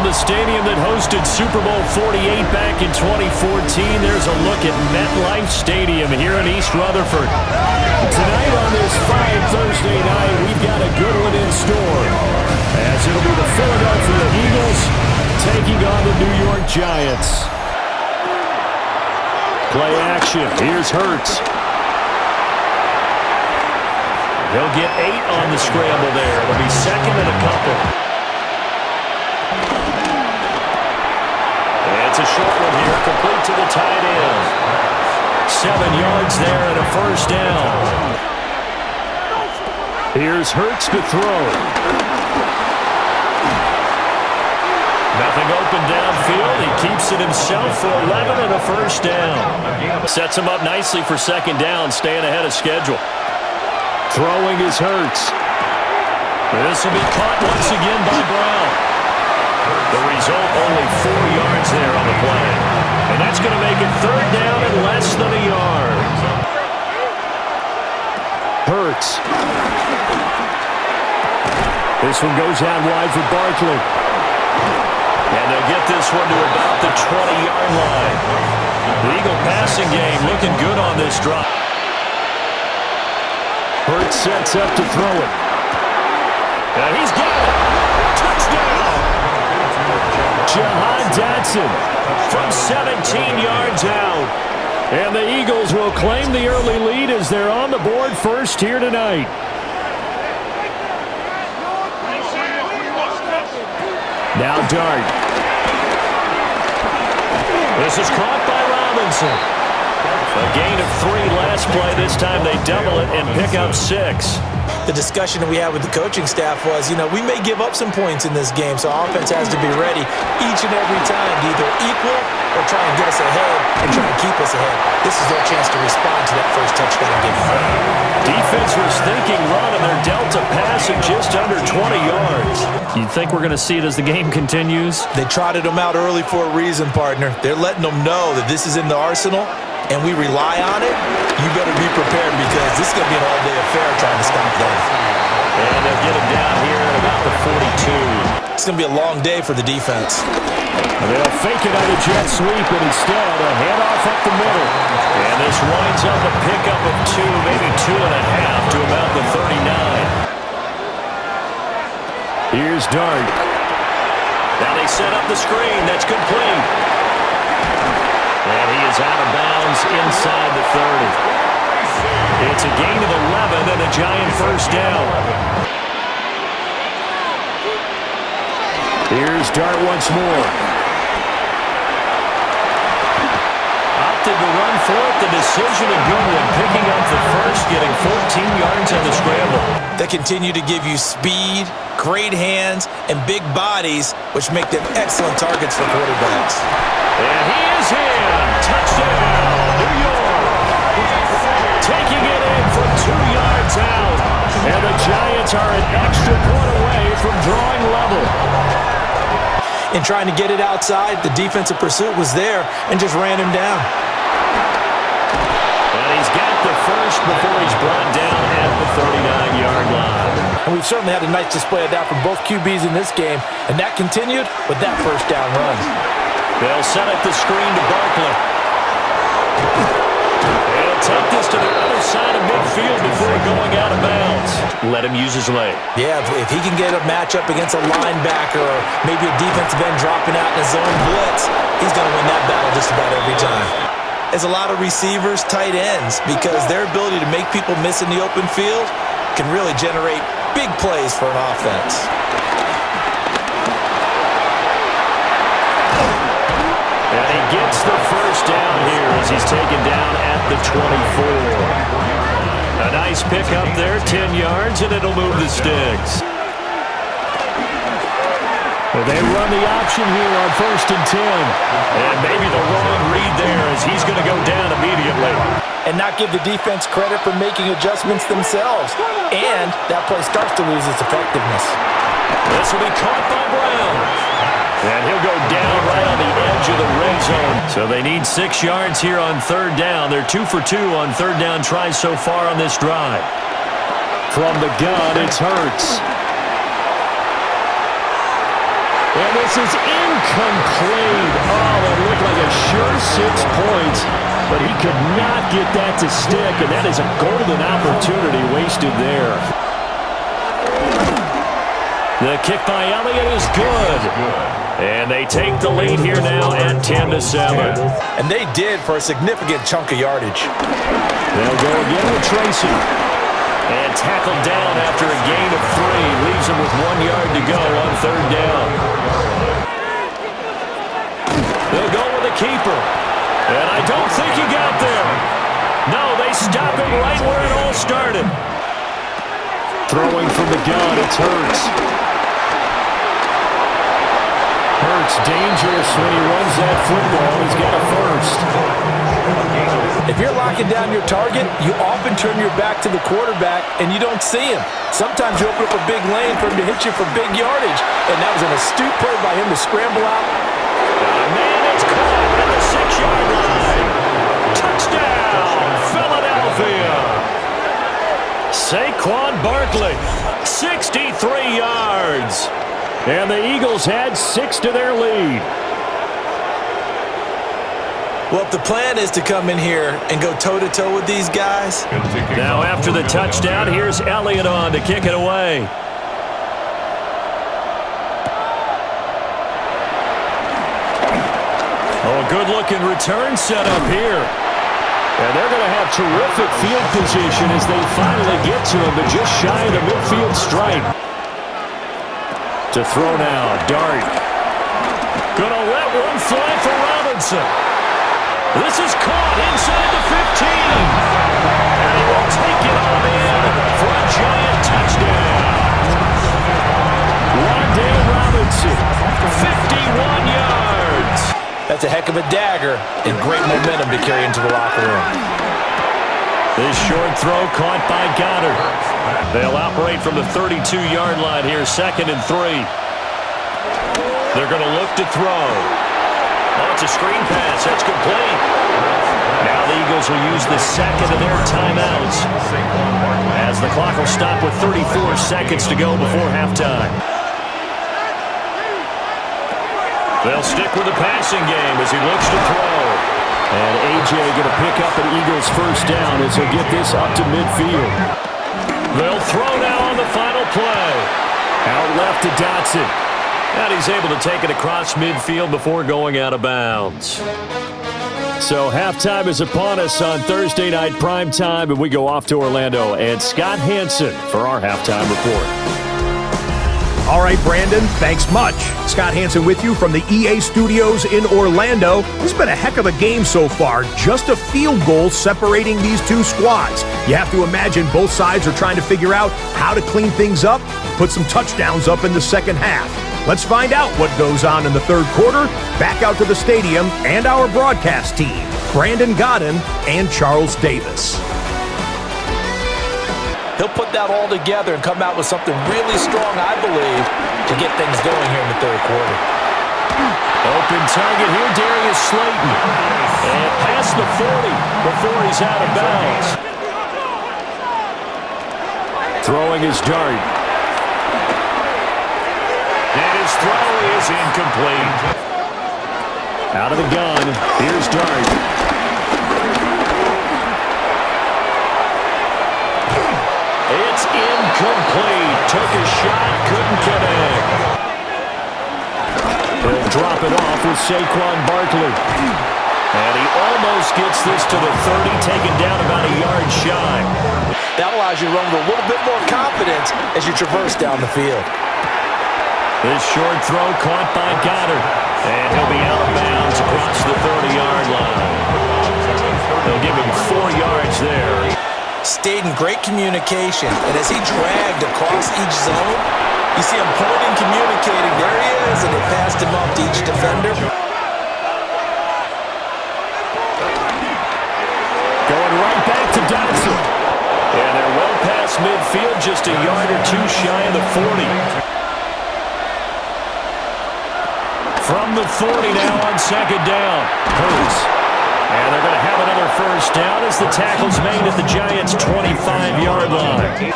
From the stadium that hosted Super Bowl 48 back in 2014, there's a look at Metlife Stadium here in East Rutherford. Tonight on this fine Thursday night, we've got a good one in store, as it'll be the Philadelphia Eagles taking on the New York Giants. Play action. Here's Hurts. He'll get 8 on the scramble there. It'll be second and a couple. It's a short one here, complete to the tight end. 7 yards there and a first down. Here's Hurts to throw. Nothing open downfield. He keeps it himself for 11 and a first down. Sets him up nicely for second down, staying ahead of schedule. Throwing is Hurts. This will be caught once again by Brown. The result, only 4 yards there on the play. And that's going to make it third down and less than a yard. Hurts. This one goes out wide for Barkley. And they'll get this one to about the 20-yard line. The Eagle passing game looking good on this drive. Hurts sets up to throw it. And he's got it. Touchdown. Jaxson Dart from 17 yards out. And the Eagles will claim the early lead as they're on the board first here tonight. Now Dart. This is caught by Robinson. A gain of 3 last play. This time they double it and pick up 6. The discussion that we had with the coaching staff was, we may give up some points in this game, so our offense has to be ready each and every time to either equal or try and get us ahead and try and keep us ahead. This is their chance to respond to that first touchdown game. Defense was thinking run, and they're dealt a pass at just under 20 yards. You think we're going to see it as the game continues? They trotted them out early for a reason, partner. They're letting them know that this is in the arsenal, and we rely on it. You better be prepared because this is going to be an all-day affair trying to stop them. And they'll get him down here at about the 42. It's going to be a long day for the defense. They'll fake it out of jet sweep, and instead a handoff up the middle. And this winds up a pickup of 2, maybe 2.5 to about the 39. Here's Dart. Now they set up the screen. That's complete. And he is out of bounds inside the 30. It's a gain of 11 and a Giant first down. Here's Dart once more. Opted to run for it. The decision a good one. Picking up the first, getting 14 yards on the scramble. They continue to give you speed, great hands, and big bodies, which make them excellent targets for quarterbacks. And he is in. Touchdown, New York. Taking it in from 2 yards out. And the Giants are an extra point away from drawing level. In trying to get it outside, the defensive pursuit was there and just ran him down. And he's got the first before he's brought down at the 39-yard line. And we've certainly had a nice display of that from both QBs in this game, and that continued with that first down run. They'll set up the screen to Barkley. They'll take this to the other side of midfield before going out of bounds. Let him use his leg. Yeah, if he can get a matchup against a linebacker or maybe a defensive end dropping out in a zone blitz, he's going to win that battle just about every time. There's a lot of receivers, tight ends, because their ability to make people miss in the open field can really generate big plays for an offense. And he gets the first down here as he's taken down at the 24. A nice pickup there, 10 yards, and it'll move the sticks. They run the option here on 1st and 10. And maybe the wrong read there as he's going to go down immediately. And not give the defense credit for making adjustments themselves. And that play starts to lose its effectiveness. This will be caught by Brown. And he'll go down right on the edge of the red zone. So they need 6 yards here on 3rd down. They're 2 for 2 on 3rd down tries so far on this drive. From the gun, it's Hurts. And This is incomplete. Oh, that looked like a sure 6 points, but he could not get that to stick, and that is a golden opportunity wasted there. The kick by Elliott is good. And they take the lead here now at 10-7. And they did for a significant chunk of yardage. They'll go again with Tracy. And tackled down after a gain of 3. Leaves him with 1 yard to go on 3rd down. They'll go with the keeper. And I don't think he got there. No, they stop him right where it all started. Throwing from the gun, it's Hurts. Hurts dangerous when he runs that football. He's got a first. If you're locking down your target, you often turn your back to the quarterback and you don't see him. Sometimes you open up a big lane for him to hit you for big yardage. And that was an astute play by him to scramble out. Man, it's caught at the 6-yard line. Touchdown, Philadelphia. Saquon Barkley, 63 yards. And the Eagles had 6 to their lead. Well, if the plan is to come in here and go toe-to-toe with these guys. Now after the touchdown, here's Elliott on to kick it away. Oh, good-looking return set up here. And they're going to have terrific field position as they finally get to him, but just shy of the midfield stripe. To throw now, Dart. Gonna let one fly for Robinson. This is caught inside the 15. And he will take it on in for a giant touchdown. Wan'Dale Robinson, 51 yards. That's a heck of a dagger and great momentum to carry into the locker room. This short throw caught by Gaudin. They'll operate from the 32-yard line here, 2nd and 3. They're going to look to throw. Oh, it's a screen pass. That's complete. Now the Eagles will use the 2nd of their timeouts as the clock will stop with 34 seconds to go before halftime. They'll stick with the passing game as he looks to throw. And A.J. going to pick up an Eagles first down as he'll get this up to midfield. They'll throw now on the final play. Out left to Dotson. And he's able to take it across midfield before going out of bounds. So halftime is upon us on Thursday night primetime, and we go off to Orlando. And Scott Hansen for our halftime report. All right, Brandon, thanks much. Scott Hansen with you from the EA Studios in Orlando. This has been a heck of a game so far. Just a field goal separating these two squads. You have to imagine both sides are trying to figure out how to clean things up, put some touchdowns up in the second half. Let's find out what goes on in the third quarter. Back out to the stadium and our broadcast team, Brandin, Gaudin, and Charles Davis. He'll put that all together and come out with something really strong, I believe, to get things going here in the third quarter. Open target here, Darius Slayton. And past the 40 before he's out of bounds. Throwing his Dart. And his throw is incomplete. Out of the gun, here's Dart. It's incomplete. Took a shot, couldn't connect. He'll drop it off with Saquon Barkley. And he almost gets this to the 30, taken down about a yard shy. That allows you to run with a little bit more confidence as you traverse down the field. This short throw caught by Gaudin. And he'll be out of bounds across the 30-yard line. They'll give him 4 yards there. Stayed in great communication, and as he dragged across each zone, you see him pointing, communicating. There he is, and they passed him off to each defender. Going right back to Dotson. And they're well past midfield, just a yard or two shy of the 40. From the 40 now on 2nd down. Hurts. And they're going to have another first down as the tackle's made at the Giants' 25-yard line.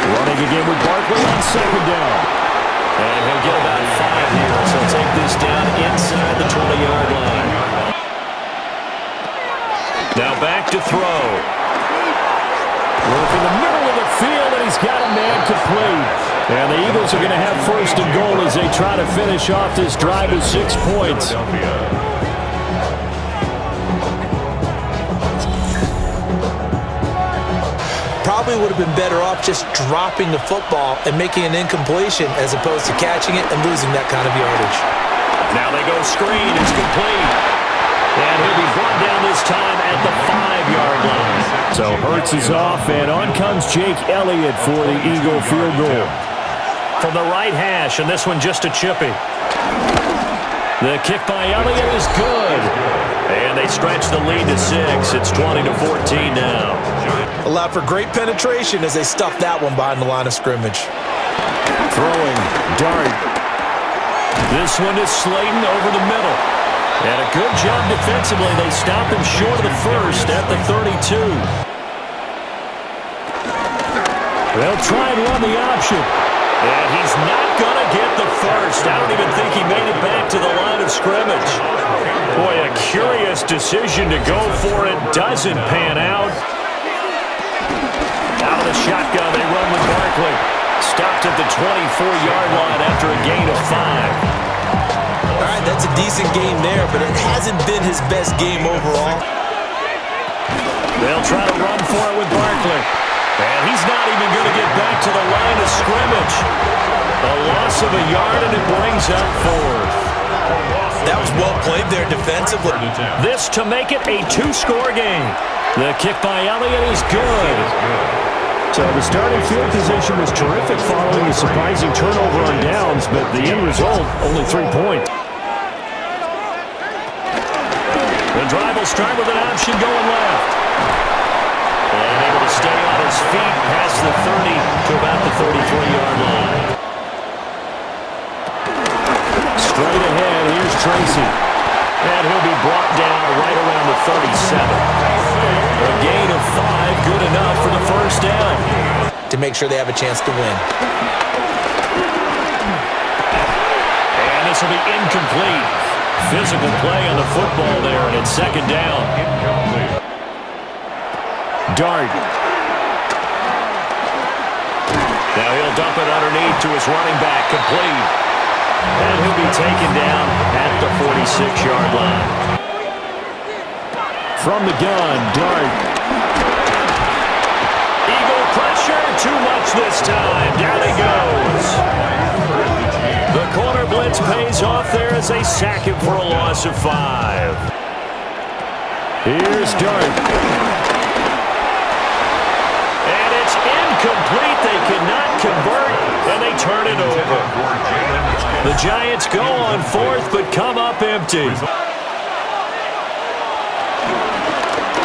Running again with Barkley on 2nd down. And he'll get about 5 here, so he'll take this down inside the 20-yard line. Now back to throw. Work in the middle of the field, and he's got a man complete. And the Eagles are going to have first and goal as they try to finish off this drive with 6 points. Probably would have been better off just dropping the football and making an incompletion as opposed to catching it and losing that kind of yardage. Now they go screen. It's complete. And he'll be brought down this time at the 5-yard line. So Hurts is off, and on comes Jake Elliott for the Eagle field goal. From the right hash, and this one just a chippy. The kick by Elliott is good. And they stretch the lead to 6. It's 20-14 now. Allowed for great penetration as they stuffed that one behind the line of scrimmage. Throwing, Dart. This one is Slayton over the middle. And a good job defensively. They stop him short of the first at the 32. They'll try and run the option. And he's not going to get the first. I don't even think he made it back to the line of scrimmage. Boy, a curious decision to go for it. Doesn't pan out. Out of the shotgun, they run with Barkley. Stopped at the 24-yard line after a gain of 5. All right, that's a decent game there, but it hasn't been his best game overall. They'll try to run for it with Barkley. And he's not even going to get back to the line of scrimmage. A loss of a yard, and it brings up 4th. That was well played there defensively. This to make it a 2-score game. The kick by Elliott is good. So the starting field position was terrific following a surprising turnover on downs, but the end result, only 3 points. The drive will start with an option going left. And able to stay on his feet past the 30 to about the 33-yard line. Straight ahead, here's Tracy. And he'll be brought down right around the 37. A gain of 5, good enough for the first down. To make sure they have a chance to win. And this will be incomplete. Physical play on the football there, and it's second down. Dart. Now he'll dump it underneath to his running back, complete. And he'll be taken down at the 46-yard line. From the gun, Dart. Eagle pressure, too much this time. Down he goes. The corner blitz pays off there as they sack him for a loss of 5. Here's Dart. Incomplete, they cannot convert, and they turn it over. The Giants go on 4th, but come up empty.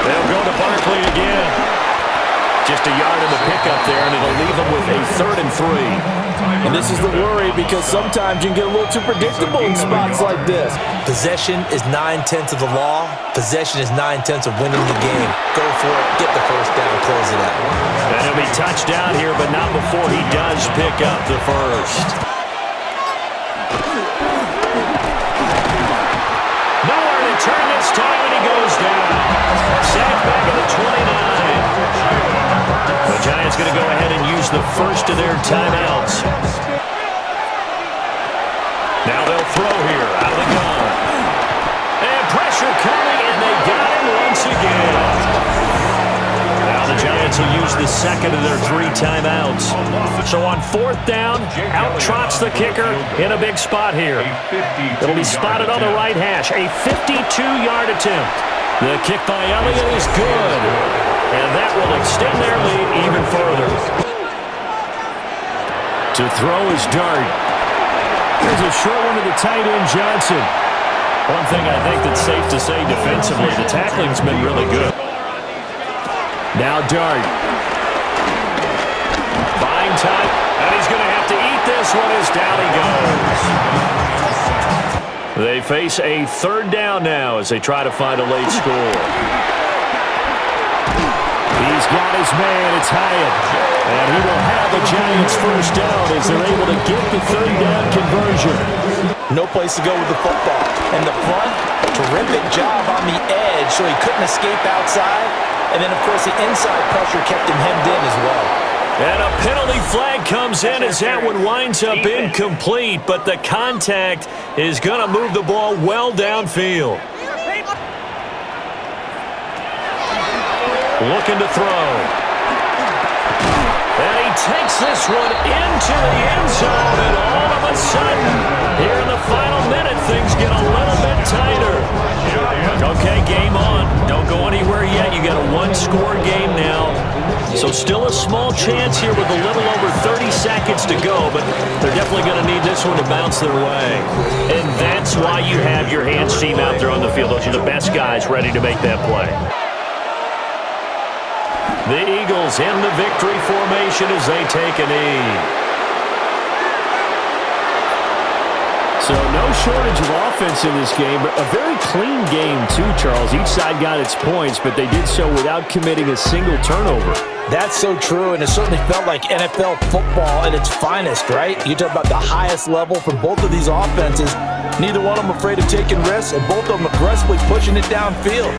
They'll go to Barkley again. Just a yard in the pickup there, and it'll leave them with a 3rd and 3. And this is the worry because sometimes you can get a little too predictable in spots like this. Possession is 9/10 of the law. Possession is 9/10 of winning the game. Go for it, get the first down, close it out. And he'll be touched down here, but not before he does pick up the first. Nowhere to turn this time, and he goes down. Sacked back at the 29. The Giants going to go ahead and use the first of their timeouts. Now they'll throw here out of the gun. And pressure coming, and they got him once again. Now the Giants will use the second of their 3 timeouts. So on 4th down, out trots the kicker in a big spot here. It'll be spotted on the right hash. A 52-yard attempt. The kick by Elliott is good. And that will extend their lead even further. To throw is Dart. Here's a short one to the tight end, Johnson. One thing I think that's safe to say defensively, the tackling's been really good. Now Dart. Buying time, and he's going to have to eat this one as down he goes. They face a 3rd down now as they try to find a late score. He's got his man, it's Hyatt. And he will have the Giants first down as they're able to get the 3rd down No place to go with the football. And the front, terrific job on the edge so he couldn't escape outside. And then, of course, the inside pressure kept him hemmed in as well. And a penalty flag comes in as that one winds up incomplete, but the contact is going to move the ball well downfield. Looking to throw. And he takes this one into the end zone, and all of a sudden, here in the final minute, things get a little bit tighter. Okay, game on. Don't go anywhere yet. You got a one-score game now. So still a small chance here with a little over 30 seconds to go, but they're definitely going to need this one to bounce their way. And that's why you have your hands team out there on the field. Those are the best guys ready to make that play. The Eagles in the victory formation as they take a knee. So no shortage of offense in this game, but a very clean game too, Charles. Each side got its points, but they did so without committing a single turnover. That's so true, and it certainly felt like NFL football at its finest, right? You talk about the highest level for both of these offenses. Neither one of them afraid of taking risks, and both of them aggressively pushing it downfield.